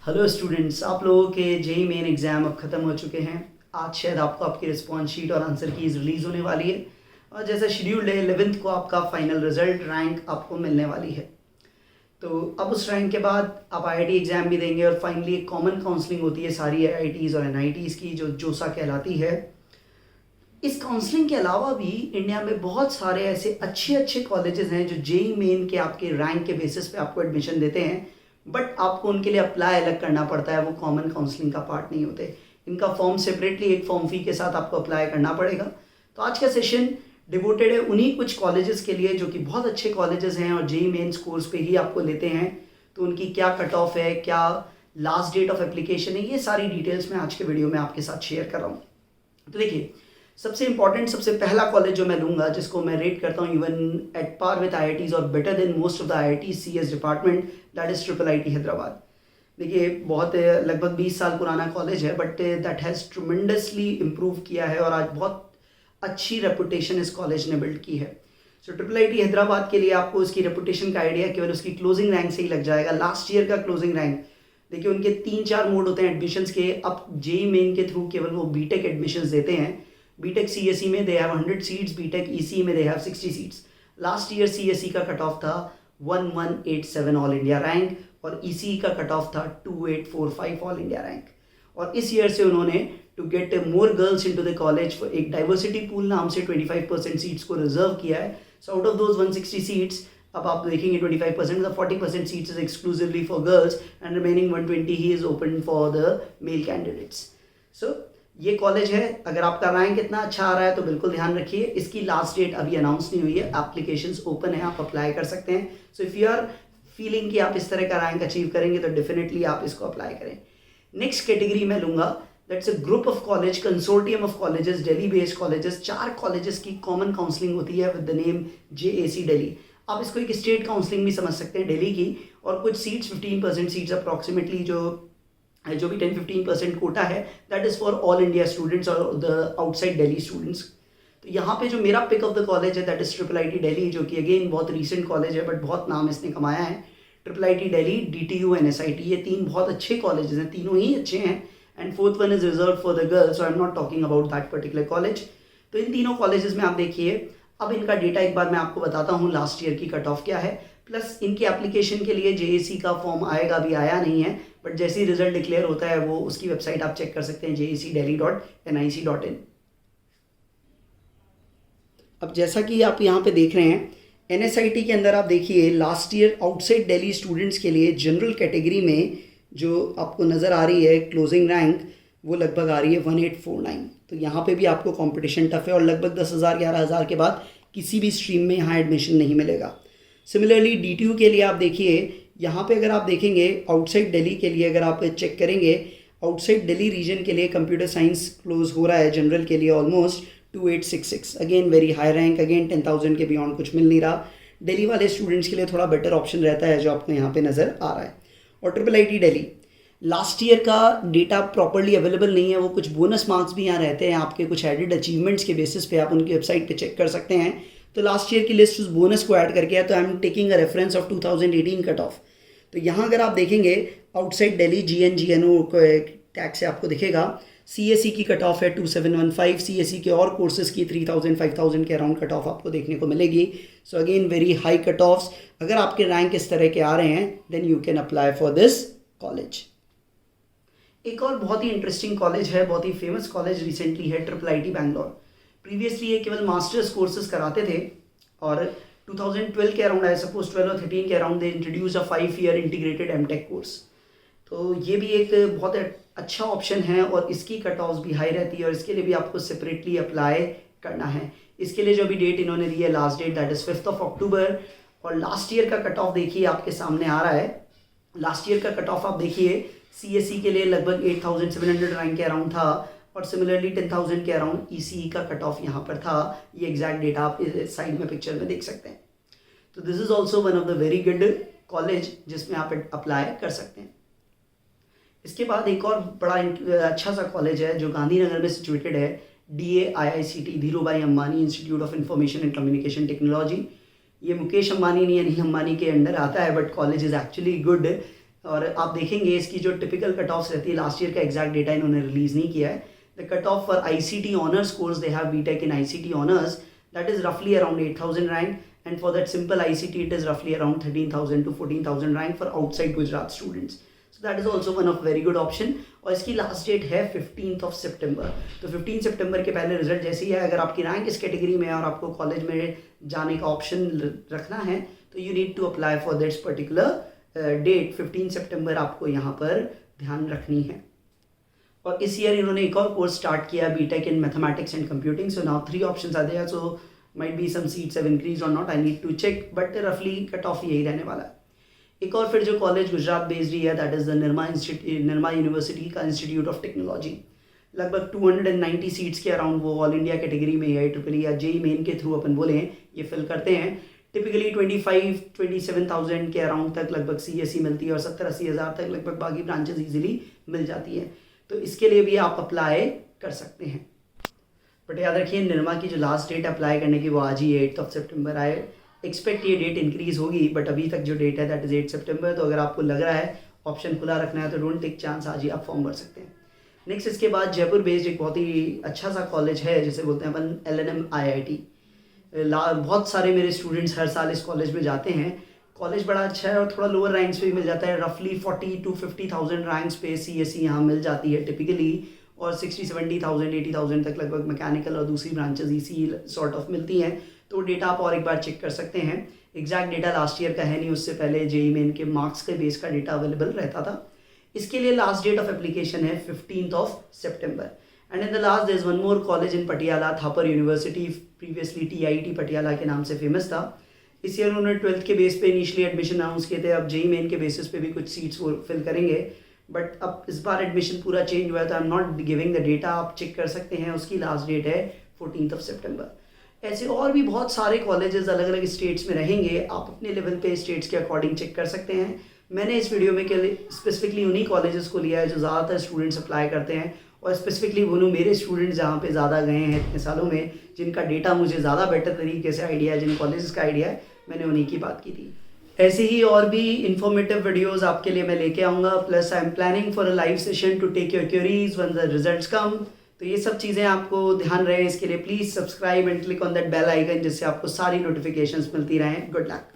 Hello students, आप लोगों के जेई मेन एग्ज़ाम अब ख़त्म हो चुके हैं। आज शायद आपको आपकी रिस्पॉन्स शीट और आंसर कीज़ रिलीज़ होने वाली है और जैसा शेड्यूल्ड है 11th को आपका फाइनल रिजल्ट रैंक आपको मिलने वाली है। तो अब उस रैंक के बाद आप आईआईटी एग्ज़ाम भी देंगे और फाइनली एक कॉमन काउंसलिंग होती है सारी आईआईटीज़ और एनआईटीज़ की, जो जोसा कहलाती है। इस काउंसलिंग के अलावा भी इंडिया में बहुत सारे ऐसे अच्छे अच्छे कॉलेजेस हैं जो जेई मेन के आपके रैंक के बेसिस पे आपको एडमिशन देते हैं, बट आपको उनके लिए अप्लाई अलग करना पड़ता है, वो कॉमन काउंसलिंग का पार्ट नहीं होते। इनका फॉर्म सेपरेटली एक फॉर्म फी के साथ आपको अप्लाई करना पड़ेगा। तो आज का सेशन डिवोटेड है उन्हीं कुछ कॉलेजेस के लिए जो कि बहुत अच्छे कॉलेजेस हैं और जेई मेन स्कोर्स पे ही आपको लेते हैं। तो उनकी क्या कट ऑफ है, क्या लास्ट डेट ऑफ एप्लीकेशन है, ये सारी डिटेल्स मैं आज के वीडियो में आपके साथ शेयर कर रहा हूँ। तो देखिए, सबसे इंपॉर्टेंट, सबसे पहला कॉलेज जो मैं लूँगा, जिसको मैं रेट करता हूँ even at par with IITs और better than most of the IIT CS department, that is triple IT Hyderabad. देखिए, बहुत लगभग 20 साल पुराना कॉलेज है, but that has tremendously improve किया है और आज बहुत अच्छी रेपुटेशन इस कॉलेज ने बिल्ड की है। सो ट्रिपल आईटी हैदराबाद के लिए आपको उसकी रेपुटेशन का आइडिया केवल उसकी क्लोजिंग रैंक से ही लग जाएगा। लास्ट ईयर का क्लोजिंग रैंक देखिए, उनके 3-4 मोड होते हैं एडमिशन्स के। अब जेई मेन के थ्रू केवल वो बीटेक एडमिशन्स देते हैं। बीटेक सीएसई में they have 100 seats, BTech EC में they have 60 seats. Last year CSE का कट ऑफ था 1187 ऑल इंडिया रैंक और ईसी का कट ऑफ था 2845 ऑल इंडिया रैंक। और इस ईयर से उन्होंने to get more girls into the college एक डाइवर्सिटी पूल नाम से 25% सीट्स को रिजर्व किया है। So out of those 160 seats, अब आप देखेंगे 25%, 40% seats is exclusively for girls and remaining 120 ही is open for the male candidates. So ये कॉलेज है। अगर आपका रैंक इतना अच्छा आ रहा है तो बिल्कुल ध्यान रखिए। इसकी लास्ट डेट अभी अनाउंस नहीं हुई है, एप्लीकेशंस ओपन है, आप अप्लाई कर सकते हैं। So if you are feeling कि आप इस तरह का रैंक अचीव करेंगे तो डेफिनेटली आप इसको अप्लाई करें। नेक्स्ट कैटेगरी मैं लूँगा, that's a group of college, consortium of colleges, Delhi based colleges. 4 colleges की कॉमन काउंसलिंग होती है with the name JAC Delhi. आप इसको एक स्टेट काउंसलिंग भी समझ सकते हैं दिल्ली की। और कुछ सीट्स 15% सीट्स अप्रॉक्सीमेटली जो भी 10-15% कोटा है, that is for all India students और द आउटसाइड दिल्ली स्टूडेंट्स। तो यहाँ पे जो मेरा पिक ऑफ द कॉलेज है that is triple IT Delhi, जो कि अगेन बहुत रीसेंट कॉलेज है बट बहुत नाम इसने कमाया है। Triple IT Delhi, DTU, NSIT, ये 3 बहुत अच्छे कॉलेजेस हैं, तीनों ही अच्छे हैं। And fourth one is reserve for the girls, so I am not talking about that particular college. तो इन तीनों कॉलेजेस में आप देखिए, अब इनका डेटा एक बार मैं आपको बताता हूँ, लास्ट ईयर की कट ऑफ क्या है, प्लस इनके एप्लीकेशन के लिए जेएसी का फॉर्म आएगा, भी आया नहीं है, बट जैसे ही रिजल्ट डिक्लेयर होता है वो उसकी वेबसाइट आप चेक कर सकते हैं, jacdelhi.nic.in। अब जैसा कि आप यहाँ पे देख रहे हैं, एनएसआईटी के अंदर आप देखिए last year outside Delhi students के लिए जनरल कैटेगरी में जो आपको नज़र आ रही है क्लोजिंग रैंक, वो लगभग आ रही है 1849। तो यहाँ पे भी आपको कंपटीशन टफ है और लगभग 10,000 11,000 के बाद किसी भी स्ट्रीम में यहाँ एडमिशन नहीं मिलेगा। सिमिलरली डीटीयू के लिए आप देखिए, यहाँ पे अगर आप देखेंगे आउटसाइड दिल्ली के लिए, अगर आप चेक करेंगे आउटसाइड दिल्ली रीजन के लिए कंप्यूटर साइंस क्लोज हो रहा है जनरल के लिए almost 2866, again very high rank, again 10,000 के बियॉन्ड कुछ मिल नहीं रहा। दिल्ली वाले स्टूडेंट्स के लिए थोड़ा बेटर ऑप्शन रहता है जो आपको यहाँ पे नज़र आ रहा है। और triple IT Delhi, last year का डेटा प्रॉपर्ली अवेलेबल नहीं है, वो कुछ बोनस मार्क्स भी यहाँ रहते हैं आपके कुछ एडेड अचीवमेंट्स के बेसिस पे, आप उनकी वेबसाइट पे चेक कर सकते हैं। तो लास्ट ईयर की लिस्ट उस बोनस को ऐड करके है, तो I am taking a reference of 2018 cut off. तो यहाँ अगर आप देखेंगे आउटसाइड दिल्ली GNO टैग से आपको दिखेगा सीएसई की कट ऑफ है 2715, सीएसई के और कोर्सेज की 3000-5000 के अराउंड कट ऑफ आपको देखने को मिलेगी। So again very high cut offs. अगर आपके रैंक इस तरह के आ रहे हैं then you can apply for this college. एक और बहुत ही इंटरेस्टिंग कॉलेज है, बहुत ही फेमस कॉलेज रिसेंटली है, ट्रिपल आईटी बैंगलोर। प्रीवियसली ये केवल मास्टर्स कोर्सेज कराते थे और 2012 के अराउंड, आई सपोज 12 और 13 के around, they introduce a 5-year integrated MTech course. तो ये भी एक बहुत अच्छा ऑप्शन है और इसकी कट ऑफ भी हाई रहती है और इसके लिए भी आपको सेपरेटली अप्लाई करना है। इसके लिए जो भी डेट इन्होंने दी है, लास्ट डेट दैट इज़ 5 अक्टूबर। और लास्ट ईयर का कट ऑफ देखिए आपके सामने आ रहा है। लास्ट ईयर का कट ऑफ आप देखिए, सीएसई के लिए लगभग 8700 रैंक के अराउंड था और सिमिलरली 10,000 के अराउंड ईसीई का कट ऑफ यहाँ पर था। ये एग्जैक्ट डेटा आप इस साइड में पिक्चर में देख सकते हैं। तो this is also one of the very good college जिसमें आप अप्लाई कर सकते हैं। इसके बाद एक और बड़ा अच्छा सा कॉलेज है जो गांधीनगर में सिचुएटेड है, DAIICT, धीरू भाई Ambani institute of information and communication technology. ये मुकेश अंबानी नहीं, अनिल अंबानी के अंडर आता है, but college is actually good. और आप देखेंगे इसकी जो टिपिकल कट ऑफ्स रहती है, लास्ट ईयर का एग्जैक्ट डेटा इन्होंने रिलीज़ नहीं किया है. The cut off for ICT honours course, they have BTech in ICT honours, that is roughly around 8,000 rank, and for that simple ICT it is roughly around 13,000 to 14,000 rank for outside Gujarat students. So that is also one of very good option. और इसकी last date है 15th of September. तो 15 सितंबर के पहले result जैसे ही है, अगर आपकी रैंक इस कैटेगरी में है और आपको कॉलेज में जाने का ऑप्शन रखना है तो you need to apply for this particular date. 15 सितंबर आपको यहाँ पर ध्यान रखनी है. और इस ईयर इन्होंने एक और कोर्स स्टार्ट किया, BTech in Mathematics and Computing. So now 3 options are there. So might be some seats have increased or not. I need to check. But roughly cut off यही रहने वाला है. एक और फिर जो कॉलेज गुजरात बेस्ड ही है, that is the Nirma university का इंस्टीट्यूट ऑफ टेक्नोलॉजी. लगभग 290 सीट्स के अराउंड वो ऑल इंडिया कैटेगरी में IEEE या JEE मेन के थ्रू अपन बोले ये फिल करते हैं. टिपिकली 25-27,000 के अराउंड तक लगभग CSE मिलती है और 70-80 हज़ार तक लगभग बाकी ब्रांचेस ईजिली मिल जाती है. तो इसके लिए भी आप अप्लाई कर सकते हैं. बट याद रखिए निर्मा की जो लास्ट डेट अप्लाई करने की वो आज ही 8th of September आए. एक्सपेक्ट ये डेट इंक्रीज होगी, बट अभी तक जो डेट है दैट इज़ 8 सितंबर. तो अगर आपको लग रहा है ऑप्शन खुला रखना है तो डोंट टेक चांस, आज ही आप फॉर्म भर सकते हैं. नेक्स्ट इसके बाद जयपुर बेस्ड एक बहुत ही अच्छा सा कॉलेज है जिसे बोलते हैं अपन LNM IIT. बहुत सारे मेरे स्टूडेंट्स हर साल इस कॉलेज में जाते हैं. कॉलेज बड़ा अच्छा है और थोड़ा लोअर रैंक्स पे भी मिल जाता है. रफली 40 to 50,000 रैंक्स पे CSE यहाँ मिल जाती है टिपिकली, और 60-70,000 80,000 तक लगभग मैकेनिकल और दूसरी ब्रांचेस EC सॉर्ट ऑफ मिलती हैं. तो डेटा आप और एक बार चेक कर सकते हैं. एग्जैक्ट डेटा लास्ट ईयर का है नहीं, उससे पहले JEE मेन के मार्क्स के बेस का डेटा अवेलेबल रहता था. इसके लिए लास्ट डेट ऑफ एप्लीकेशन है 15th of September. And in the last there is one more college in Patiala, Thapar university, previously TIT Patiala के नाम से फेमस था. इस ईयर उन्होंने 12th के बेस पे इनिशियली एडमिशन अनाउंस किए थे. अब JEE मेन के बेसिस पे भी कुछ सीट्स वो फिल करेंगे, बट अब इस बार एडमिशन पूरा चेंज हुआ है तो I am not giving the data. आप चेक कर सकते हैं, उसकी लास्ट डेट है 14th of September. ऐसे और भी बहुत सारे कॉलेजेस अलग अलग स्टेट्स में रहेंगे, आप अपने लेवल पे स्टेट्स के अकॉर्डिंग चेक कर सकते हैं. मैंने इस वीडियो में स्पेसिफिकली उन्हीं कॉलेजेस को लिया है जो ज़्यादातर स्टूडेंट्स अप्लाई करते हैं, और स्पेसिफिकली वो मेरे स्टूडेंट्स जहाँ पे ज़्यादा गए हैं इतने सालों में, जिनका डेटा मुझे ज़्यादा बेटर तरीके से आइडिया है, जिन कॉलेजेस का आइडिया है, मैंने उन्हीं की बात की थी. ऐसे ही और भी इन्फॉर्मेटिव वीडियोस आपके लिए मैं लेके आऊँगा. Plus I am planning for a live session to take your queries when the results come. तो ये सब चीज़ें आपको ध्यान रहे, इसके लिए please subscribe and click on that bell icon, जिससे आपको सारी नोटिफिकेशंस मिलती रहें. Good luck.